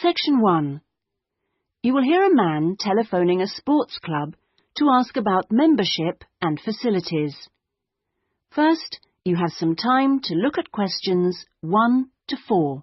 Section 1. You will hear a man telephoning a sports club to ask about membership and facilities. First, you have some time to look at questions 1 to 4.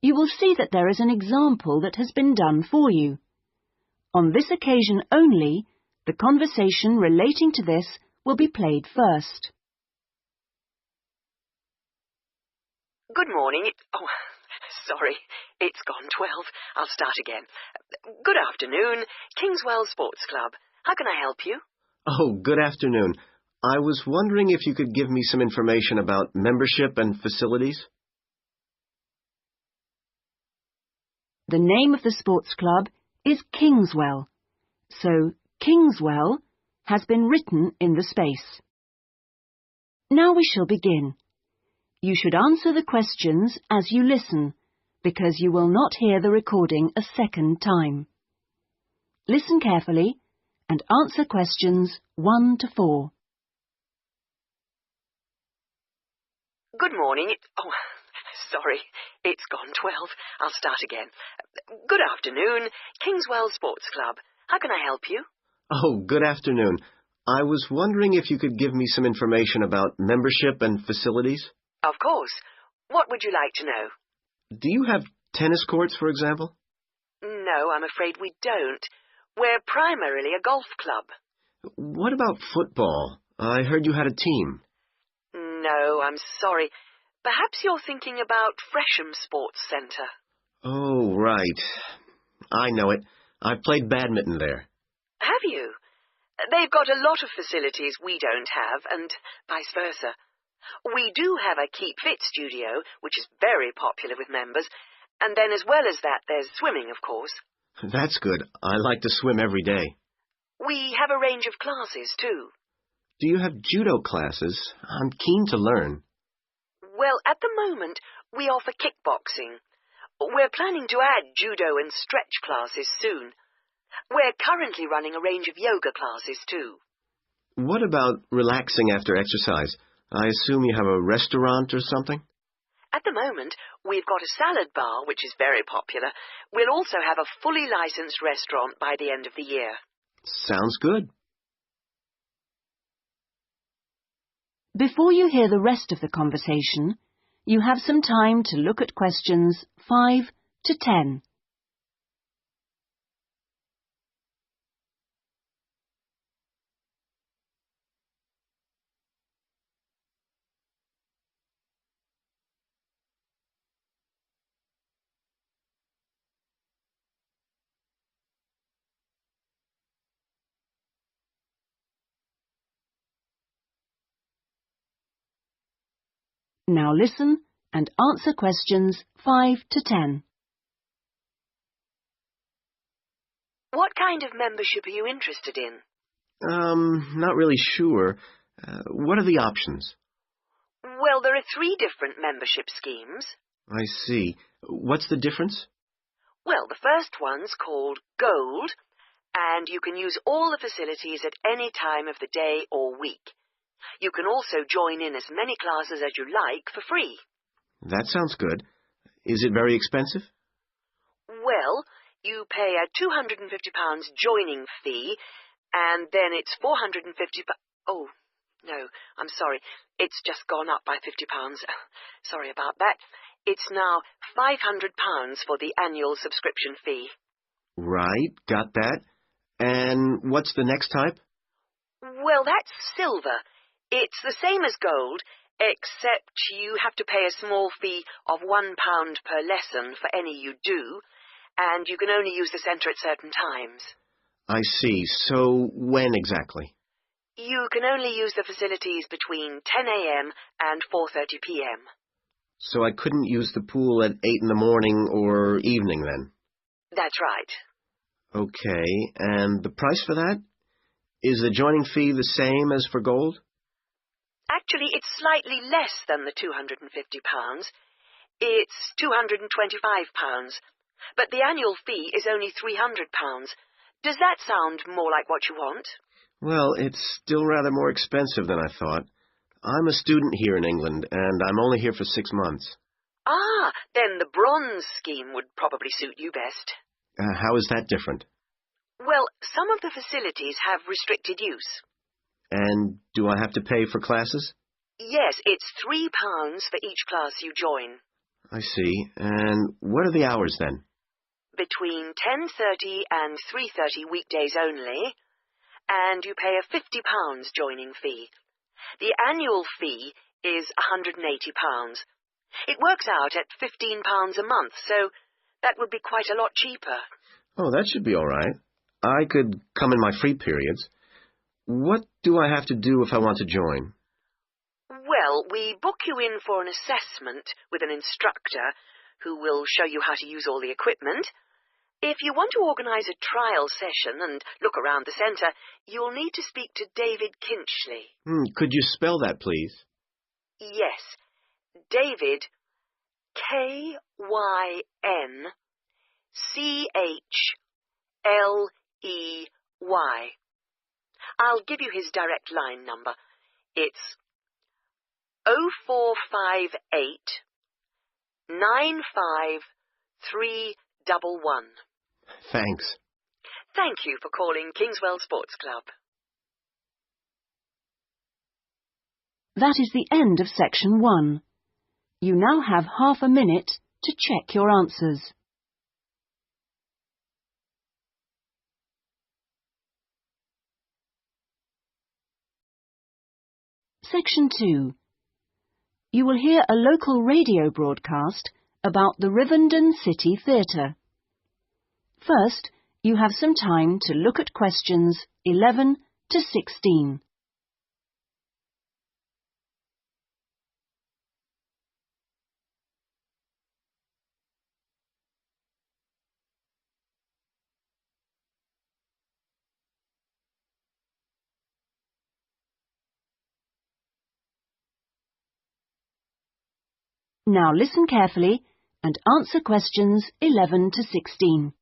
You will see that there is an example that has been done for you. On this occasion only, the conversation relating to this will be played first. Good morning. Sorry, it's gone 12. I'll start again. Good afternoon, Kingswell Sports Club. How can I help you? Oh, good afternoon. I was wondering if you could give me some information about membership and facilities. The name of the sports club is Kingswell, so Kingswell has been written in the space. Now we shall begin. You should answer the questions as you listen, because you will not hear the recording a second time. Listen carefully and answer questions 1 to 4. Good morning. Sorry, it's gone 12. I'll start again. Good afternoon, Kingswell Sports Club. How can I help you? Oh, good afternoon. I was wondering if you could give me some information about membership and facilities. Of course. What would you like to know? Do you have tennis courts, for example? No, I'm afraid we don't. We're primarily a golf club. What about football? I heard you had a team. No, I'm sorry. Perhaps you're thinking about Fresham Sports Centre. Oh, right. I know it. I've played badminton there. Have you? They've got a lot of facilities we don't have, and vice versa. We do have a Keep Fit studio, which is very popular with members, and then as well as that, there's swimming, of course. That's good. I like to swim every day. We have a range of classes, too. Do you have judo classes? I'm keen to learn. Well, at the moment, we offer kickboxing. We're planning to add judo and stretch classes soon. We're currently running a range of yoga classes, too. What about relaxing after exercise? I assume you have a restaurant or something? At the moment, we've got a salad bar, which is very popular. We'll also have a fully licensed restaurant by the end of the year. Sounds good. Before you hear the rest of the conversation, you have some time to look at questions 5 to 10. Now listen and answer questions 5 to 10. What kind of membership are you interested in? Not really sure. What are the options? Well, there are 3 different membership schemes. I see. What's the difference? Well, the first one's called Gold, and you can use all the facilities at any time of the day or week. You can also join in as many classes as you like for free. That sounds good. Is it very expensive? Well, you pay a £250 joining fee, and then it's £450... Oh, no, I'm sorry. It's just gone up by £50. Sorry about that. It's now £500 for the annual subscription fee. Right, got that. And what's the next type? Well, that's silver. It's the same as gold, except you have to pay a small fee of £1 per lesson for any you do, and you can only use the centre at certain times. I see. So when exactly? You can only use the facilities between 10 a.m. and 4:30 p.m. So I couldn't use the pool at 8 in the morning or evening then? That's right. Okay, and the price for that? Is the joining fee the same as for gold? Actually, it's slightly less than the £250. It's £225. but the annual fee is only £300. Does that sound more like what you want? Well, it's still rather more expensive than I thought. I'm a student here in England, and I'm only here for 6 months. Ah, then the bronze scheme would probably suit you best. How is that different? Well, some of the facilities have restricted use. And do I have to pay for classes? Yes, it's £3 for each class you join. I see. And what are the hours then? Between 10:30 and 3:30 weekdays only, and you pay a £50 joining fee. The annual fee is £180. It works out at £15 a month, so that would be quite a lot cheaper. Oh, that should be all right. I could come in my free periods. What do I have to do if I want to join? Well, we book you in for an assessment with an instructor who will show you how to use all the equipment. If you want to organise a trial session and look around the centre, you'll need to speak to David Kinchley. Could you spell that, please? Yes, David, KynchleY. I'll give you his direct line number. It's 0458 95311. Thanks. Thank you for calling Kingswell Sports Club. That is the end of section 1. You now have half a minute to check your answers. Section 2. You will hear a local radio broadcast about the Rivendell City Theatre. First, you have some time to look at questions 11 to 16. Now listen carefully and answer questions 11 to 16.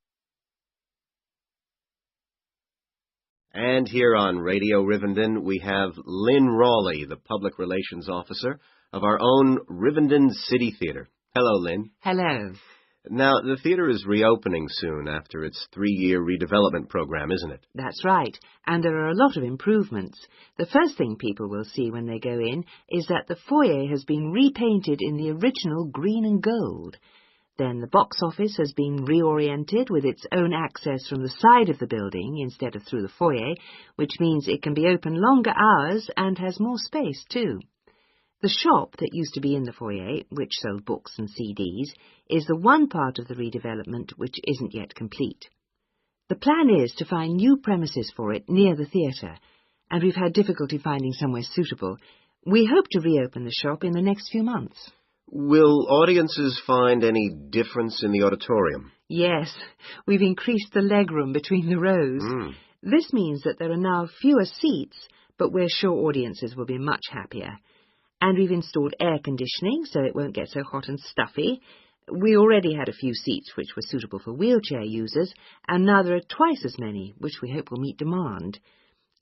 And here on Radio Rivendell, we have Lynn Rawley, the Public Relations Officer of our own Rivendell City Theatre. Hello, Lynn. Hello. Now, the theatre is reopening soon after its 3-year redevelopment program, isn't it? That's right, and there are a lot of improvements. The first thing people will see when they go in is that the foyer has been repainted in the original green and gold. Then the box office has been reoriented with its own access from the side of the building instead of through the foyer, which means it can be open longer hours and has more space too. The shop that used to be in the foyer, which sold books and CDs, is the one part of the redevelopment which isn't yet complete. The plan is to find new premises for it near the theatre, and we've had difficulty finding somewhere suitable. We hope to reopen the shop in the next few months. Will audiences find any difference in the auditorium? Yes, we've increased the legroom between the rows. This means that there are now fewer seats, but we're sure audiences will be much happier. And we've installed air conditioning so it won't get so hot and stuffy. We already had a few seats which were suitable for wheelchair users, and now there are twice as many, which we hope will meet demand.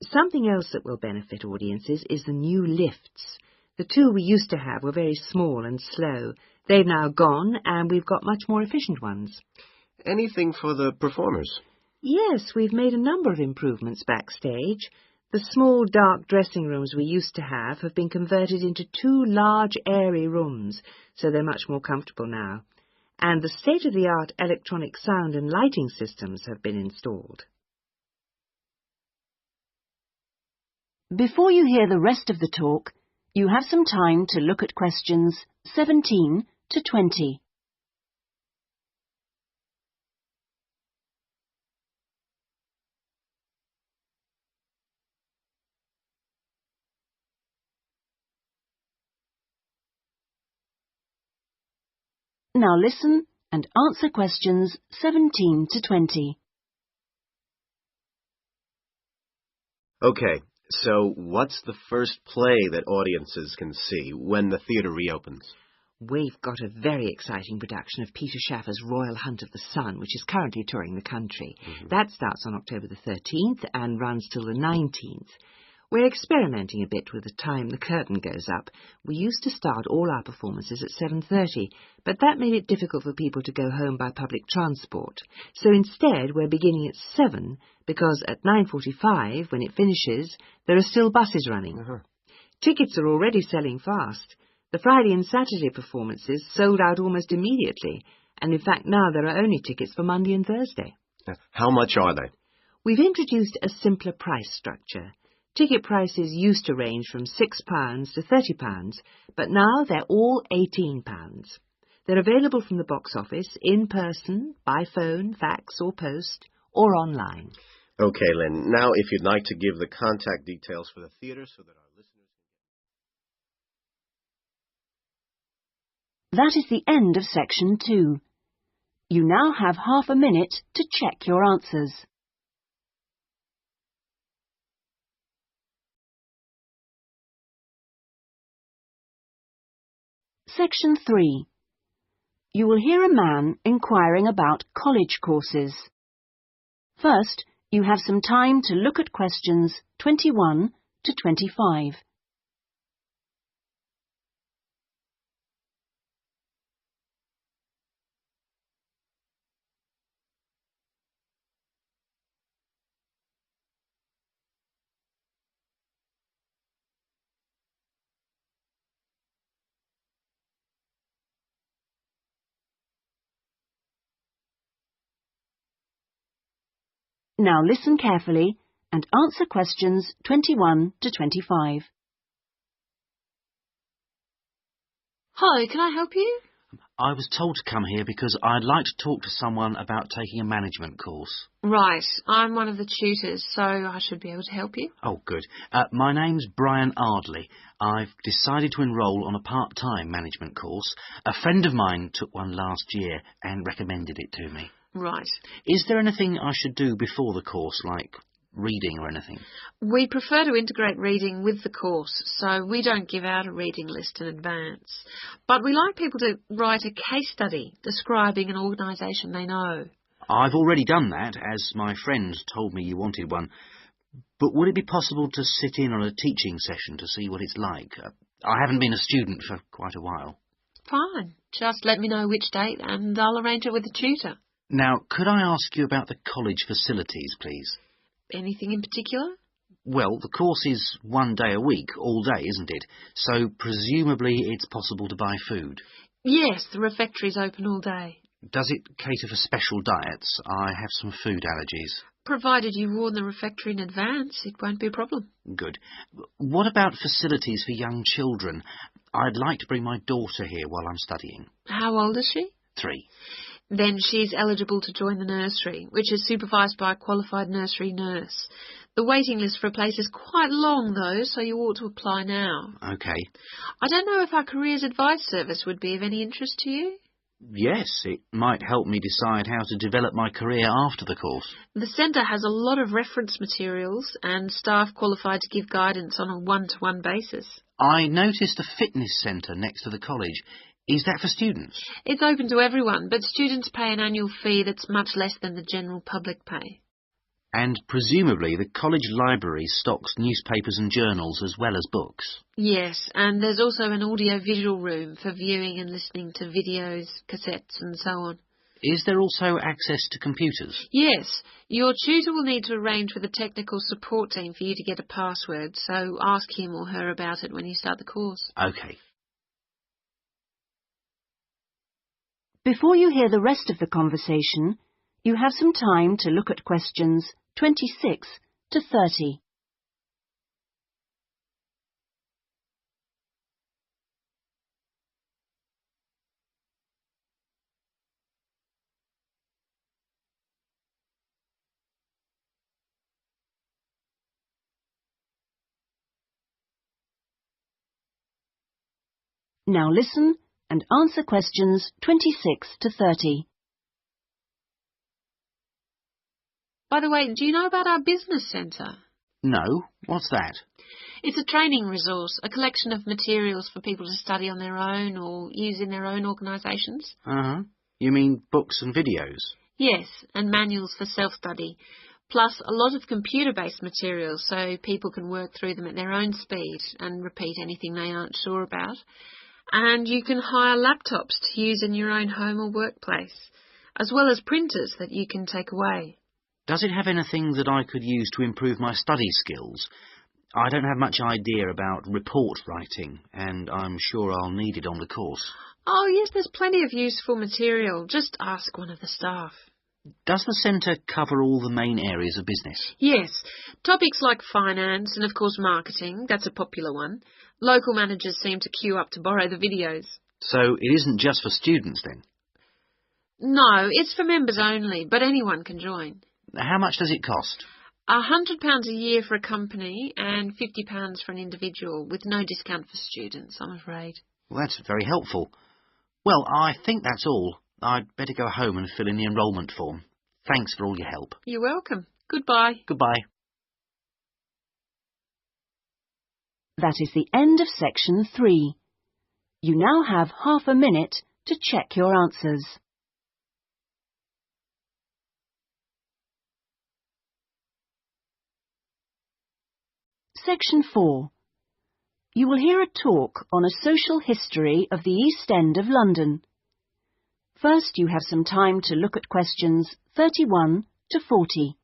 Something else that will benefit audiences is the new lifts. The two we used to have were very small and slow. They've now gone, and we've got much more efficient ones. Anything for the performers? Yes, we've made a number of improvements backstage. The small, dark dressing rooms we used to have been converted into 2 large, airy rooms, so they're much more comfortable now. And the state-of-the-art electronic sound and lighting systems have been installed. Before you hear the rest of the talk, you have some time to look at questions 17 to 20. Now listen and answer questions 17 to 20. Okay, so what's the first play that audiences can see when the theatre reopens? We've got a very exciting production of Peter Shaffer's Royal Hunt of the Sun, which is currently touring the country. That starts on October the 13th and runs till the 19th. We're experimenting a bit with the time the curtain goes up. We used to start all our performances at 7:30, but that made it difficult for people to go home by public transport. So instead, we're beginning at 7, because at 9:45, when it finishes, there are still buses running. Tickets are already selling fast. The Friday and Saturday performances sold out almost immediately, and in fact now there are only tickets for Monday and Thursday. How much are they? We've introduced a simpler price structure. Ticket prices used to range from £6 to £30, but now they're all £18. They're available from the box office, in person, by phone, fax or post, or online. Okay, Lynn. Now, if you'd like to give the contact details for the theatre so that our listeners... That is the end of section 2. You now have half a minute to check your answers. Section 3. You will hear a man inquiring about college courses. First, you have some time to look at questions 21 to 25. Now listen carefully and answer questions 21 to 25. Hi, can I help you? I was told to come here because I'd like to talk to someone about taking a management course. Right, I'm one of the tutors, so I should be able to help you. Oh, good. My name's Brian Ardley. I've decided to enrol on a part-time management course. A friend of mine took one last year and recommended it to me. Right. Is there anything I should do before the course, like reading or anything? We prefer to integrate reading with the course, so we don't give out a reading list in advance. But we like people to write a case study describing an organisation they know. I've already done that, as my friend told me you wanted one. But would it be possible to sit in on a teaching session to see what it's like? I haven't been a student for quite a while. Fine. Just let me know which date and I'll arrange it with the tutor. Now, could I ask you about the college facilities, please? Anything in particular? Well, the course is 1 day a week, all day, isn't it? So presumably it's possible to buy food. Yes, the refectory's open all day. Does it cater for special diets? I have some food allergies. Provided you warn the refectory in advance, it won't be a problem. Good. What about facilities for young children? I'd like to bring my daughter here while I'm studying. How old is she? 3. Then she's eligible to join the nursery, which is supervised by a qualified nursery nurse. The waiting list for a place is quite long, though, so you ought to apply now. OK. I don't know if our careers advice service would be of any interest to you. Yes, it might help me decide how to develop my career after the course. The centre has a lot of reference materials and staff qualified to give guidance on a one-to-one basis. I noticed a fitness centre next to the college. Is that for students? It's open to everyone, but students pay an annual fee that's much less than the general public pay. And presumably the college library stocks newspapers and journals as well as books. Yes, and there's also an audio-visual room for viewing and listening to videos, cassettes and so on. Is there also access to computers? Yes, your tutor will need to arrange with the technical support team for you to get a password, so ask him or her about it when you start the course. OK. Before you hear the rest of the conversation, you have some time to look at questions 26 to 30. Now listen and answer questions 26 to 30. By the way, do you know about our business centre? No, what's that? It's a training resource, a collection of materials for people to study on their own or use in their own organisations. Uh-huh. You mean books and videos? Yes, and manuals for self-study, plus a lot of computer-based materials so people can work through them at their own speed and repeat anything they aren't sure about. And you can hire laptops to use in your own home or workplace, as well as printers that you can take away. Does it have anything that I could use to improve my study skills? I don't have much idea about report writing, and I'm sure I'll need it on the course. Oh, yes, there's plenty of useful material. Just ask one of the staff. Does the centre cover all the main areas of business? Yes, topics like finance and, of course, marketing, that's a popular one. Local managers seem to queue up to borrow the videos. So it isn't just for students, then? No, it's for members only, but anyone can join. How much does it cost? £100 a year for a company and £50 for an individual, with no discount for students, I'm afraid. Well, that's very helpful. Well, I think that's all. I'd better go home and fill in the enrolment form. Thanks for all your help. You're welcome. Goodbye. Goodbye. That is the end of section 3. You now have half a minute to check your answers. Section 4. You will hear a talk on a social history of the East End of London. First, you have some time to look at questions 31 to 40.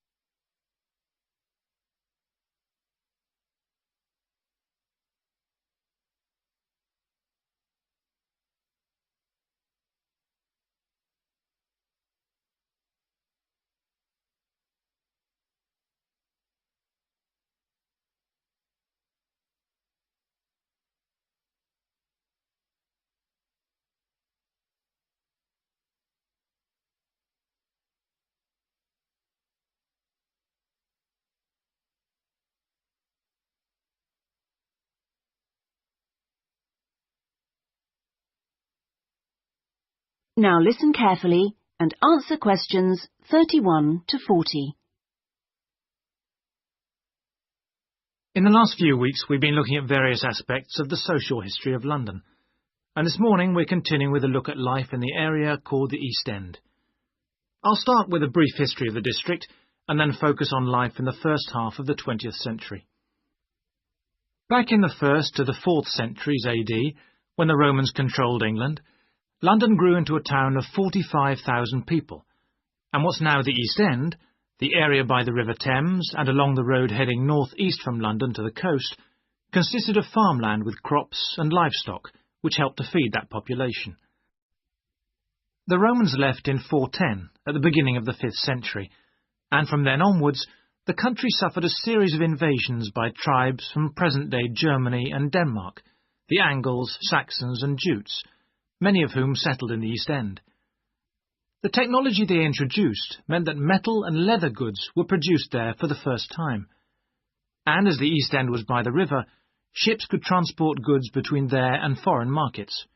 Now listen carefully and answer questions 31 to 40. In the last few weeks, we've been looking at various aspects of the social history of London. And this morning, we're continuing with a look at life in the area called the East End. I'll start with a brief history of the district and then focus on life in the first half of the 20th century. Back in the 1st to the 4th centuries AD, when the Romans controlled England, London grew into a town of 45,000 people, and what's now the East End, the area by the River Thames and along the road heading north-east from London to the coast, consisted of farmland with crops and livestock, which helped to feed that population. The Romans left in 410, at the beginning of the 5th century, and from then onwards, the country suffered a series of invasions by tribes from present-day Germany and Denmark, the Angles, Saxons and Jutes, many of whom settled in the East End. The technology they introduced meant that metal and leather goods were produced there for the first time. And as the East End was by the river, ships could transport goods between there and foreign markets.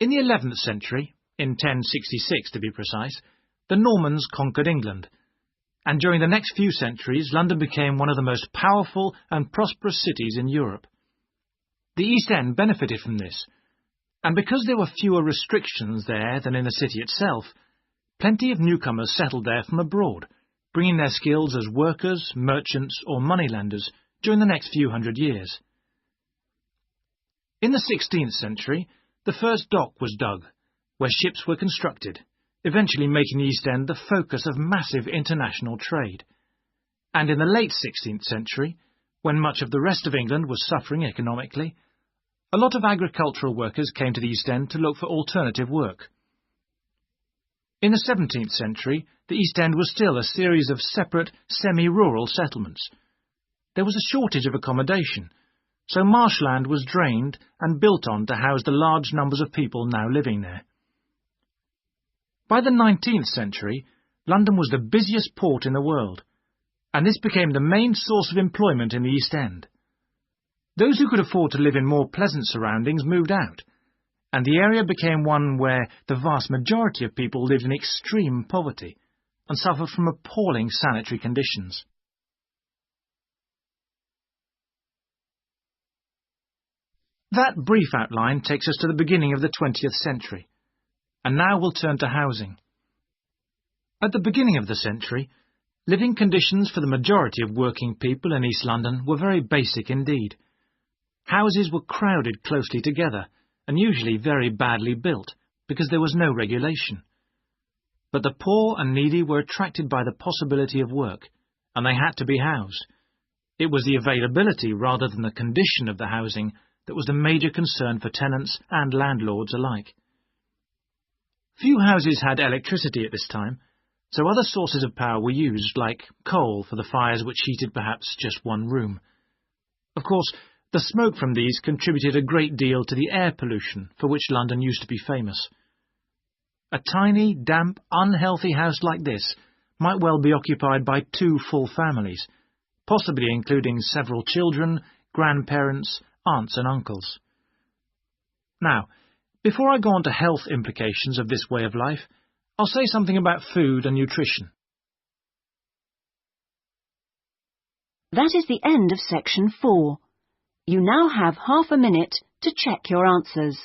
In the 11th century, in 1066 to be precise, the Normans conquered England, and during the next few centuries London became one of the most powerful and prosperous cities in Europe. The East End benefited from this, and because there were fewer restrictions there than in the city itself, plenty of newcomers settled there from abroad, bringing their skills as workers, merchants or moneylenders during the next few hundred years. In the 16th century, the first dock was dug, where ships were constructed, eventually making the East End the focus of massive international trade. And in the late 16th century, when much of the rest of England was suffering economically, a lot of agricultural workers came to the East End to look for alternative work. In the 17th century, the East End was still a series of separate, semi-rural settlements. There was a shortage of accommodation, so marshland was drained and built on to house the large numbers of people now living there. By the 19th century, London was the busiest port in the world, and this became the main source of employment in the East End. Those who could afford to live in more pleasant surroundings moved out, and the area became one where the vast majority of people lived in extreme poverty and suffered from appalling sanitary conditions. That brief outline takes us to the beginning of the 20th century. And now we'll turn to housing. At the beginning of the century, living conditions for the majority of working people in East London were very basic indeed. Houses were crowded closely together and usually very badly built because there was no regulation. But the poor and needy were attracted by the possibility of work, and they had to be housed. It was the availability rather than the condition of the housing that was the major concern for tenants and landlords alike. Few houses had electricity at this time, so other sources of power were used, like coal for the fires which heated perhaps just one room. Of course, the smoke from these contributed a great deal to the air pollution for which London used to be famous. A tiny, damp, unhealthy house like this might well be occupied by 2 full families, possibly including several children, grandparents, aunts and uncles. Now, before I go on to health implications of this way of life, I'll say something about food and nutrition. That is the end of section 4. You now have half a minute to check your answers.